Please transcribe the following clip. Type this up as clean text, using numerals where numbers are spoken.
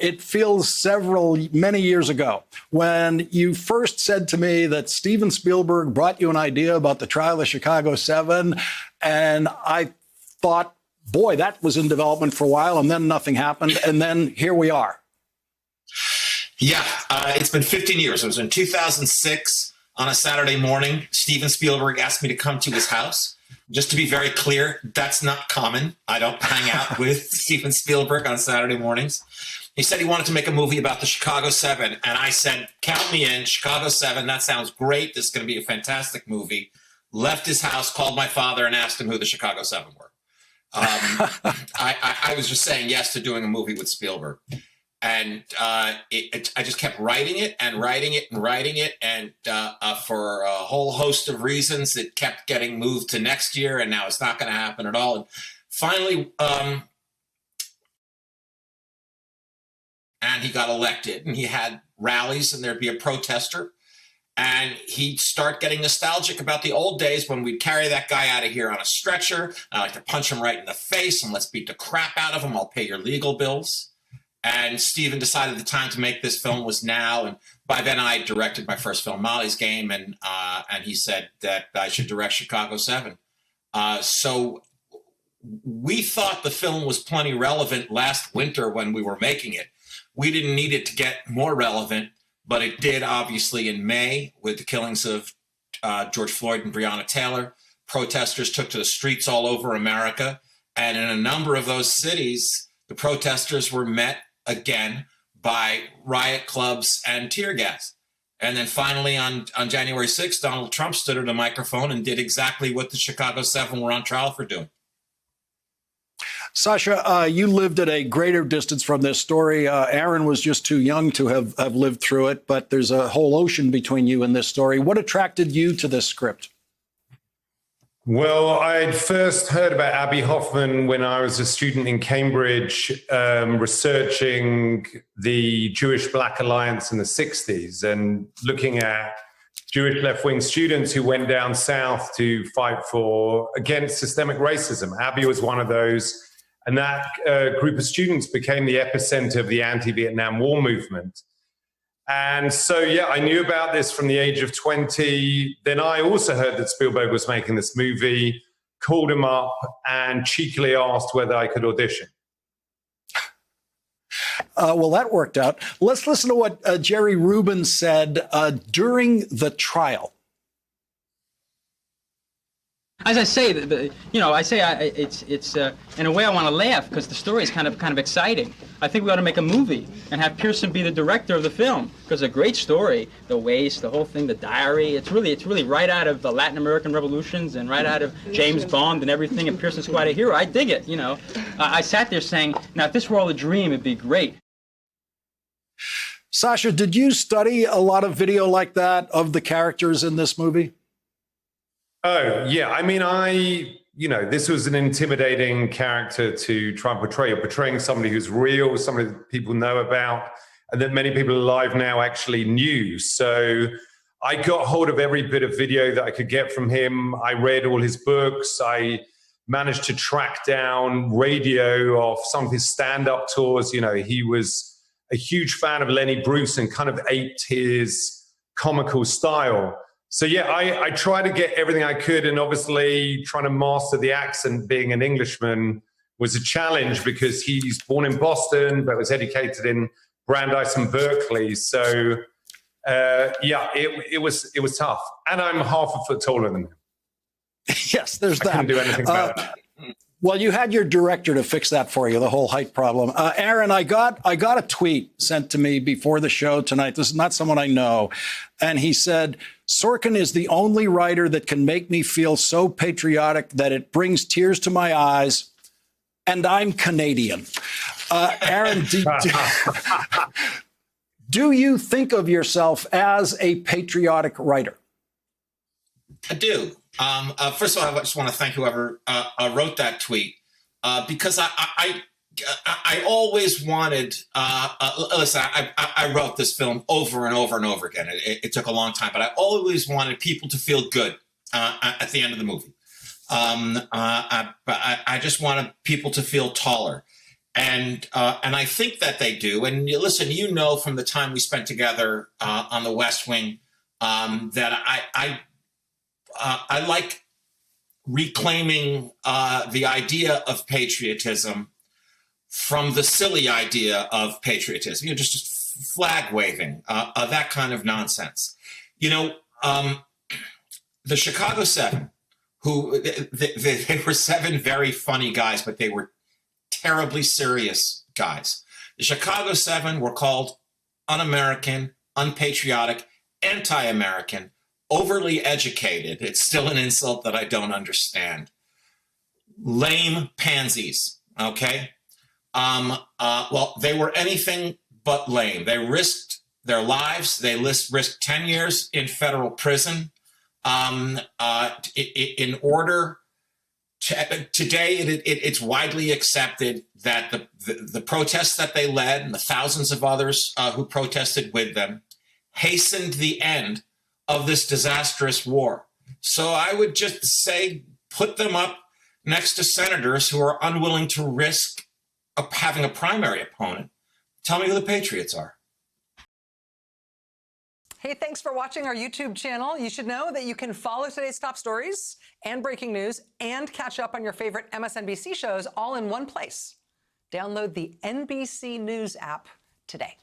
It feels many years ago when you first said to me that Steven Spielberg brought you an idea about the trial of Chicago 7. And I thought, boy, that was in development for a while and then nothing happened. And then here we are. Yeah, it's been 15 years. It was in 2006 on a Saturday morning. Steven Spielberg asked me to come to his house. Just to be very clear, that's not common. I don't hang out with Steven Spielberg on Saturday mornings. He said he wanted to make a movie about the Chicago 7. And I said, count me in, Chicago 7. That sounds great. This is going to be a fantastic movie. Left his house, called my father, and asked him who the Chicago 7 were. I was just saying yes to doing a movie with Spielberg. And I just kept writing it. And for a whole host of reasons, it kept getting moved to next year. And now it's not going to happen at all. And finally, and he got elected, and he had rallies, and there'd be a protester, and he'd start getting nostalgic about the old days when we'd carry that guy out of here on a stretcher. I like to punch him right in the face, and let's beat the crap out of him. I'll pay your legal bills. And Steven decided the time to make this film was now. And by then I directed my first film, Molly's Game, and he said that I should direct Chicago 7. So we thought the film was plenty relevant last winter when we were making it. We didn't need it to get more relevant, but it did, obviously, in May with the killings of George Floyd and Breonna Taylor. Protesters took to the streets all over America. And in a number of those cities, the protesters were met again by riot clubs and tear gas. And then finally on January 6th, Donald Trump stood at a microphone and did exactly what the Chicago 7 were on trial for doing. Sacha, you lived at a greater distance from this story. Aaron was just too young to have lived through it, but there's a whole ocean between you and this story. What attracted you to this script? Well, I'd first heard about Abbie Hoffman when I was a student in Cambridge, researching the Jewish-Black Alliance in the 60s and looking at Jewish left-wing students who went down south to fight against systemic racism. Abbie was one of those. And that group of students became the epicenter of the anti-Vietnam War movement. And so, yeah, I knew about this from the age of 20. Then I also heard that Spielberg was making this movie, called him up and cheekily asked whether I could audition. Well, that worked out. Let's listen to what Jerry Rubin said during the trial. As I say, it's in a way I want to laugh because the story is kind of exciting. I think we ought to make a movie and have Pearson be the director of the film because it's a great story. The waste, the whole thing, the diary. It's really right out of the Latin American revolutions and right out of James Bond and everything. And Pearson's quite a hero. I dig it. I sat there saying, now if this were all a dream, it'd be great. Sacha, did you study a lot of video like that of the characters in this movie? Oh, yeah. I mean, this was an intimidating character to try and portray. You're portraying somebody who's real, somebody that people know about, and that many people alive now actually knew. So I got hold of every bit of video that I could get from him. I read all his books. I managed to track down radio of some of his stand-up tours. He was a huge fan of Lenny Bruce and kind of aped his comical style. So, yeah, I try to get everything I could. And obviously trying to master the accent, being an Englishman, was a challenge because he's born in Boston, but was educated in Brandeis and Berkeley. So, it was tough. And I'm half a foot taller than him. Yes, there's that. I couldn't do anything about that. Well, you had your director to fix that for you, the whole height problem. Aaron, I got a tweet sent to me before the show tonight. This is not someone I know. And he said, Sorkin is the only writer that can make me feel so patriotic that it brings tears to my eyes. And I'm Canadian. Aaron, do you think of yourself as a patriotic writer? I do. First of all, I just want to thank whoever wrote that tweet because I always wanted. Listen, I wrote this film over and over and over again. It took a long time, but I always wanted people to feel good at the end of the movie. I just wanted people to feel taller. And I think that they do. And listen, you know, from the time we spent together on the West Wing, that I like reclaiming the idea of patriotism from the silly idea of patriotism. You know, just flag waving, that kind of nonsense. You know, the Chicago Seven, who they were seven very funny guys, but they were terribly serious guys. The Chicago Seven were called un-American, unpatriotic, anti-American, overly educated. It's still an insult that I don't understand. Lame pansies, okay? Well, they were anything but lame. They risked their lives. They risked 10 years in federal prison in order to, today it's widely accepted that the protests that they led and the thousands of others who protested with them hastened the end of this disastrous war. So I would just say, put them up next to senators who are unwilling to risk having a primary opponent. Tell me who the patriots are. Hey, thanks for watching our YouTube channel. You should know that you can follow today's top stories and breaking news and catch up on your favorite MSNBC shows all in one place. Download the NBC News app today.